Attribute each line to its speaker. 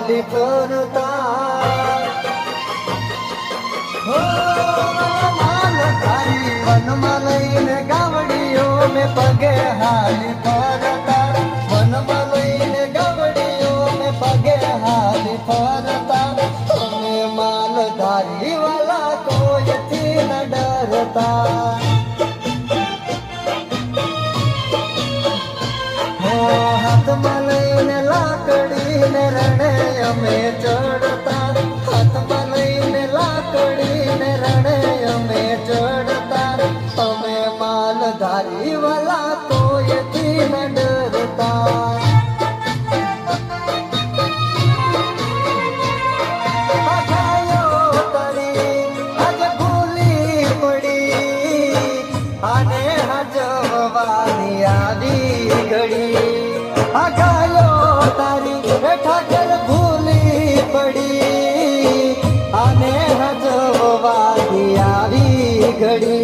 Speaker 1: હાલી ફરતા હો માલ તારી વનમાં લઈને ગાવડીઓ મેં પગે હાલી ફરતા વનમાં લઈને ગાવડીઓ મેં પગે હાલી ફરતા તમે માલધારી વાલા કોઈથી ન ડરતા હાથમાં લઈને લાકડીને રણે અમે ચડતા હાથમાં લઈને લાકડીને રણે અમે ચડતા તમે માલધારી વાલા કોઈથી ન ડરતા આજે ભૂલી પડી અને હજવાની આવી ઘડી ગાયો તારી ઠાકર ભૂલી પડી અને હજવાની આવી ઘડી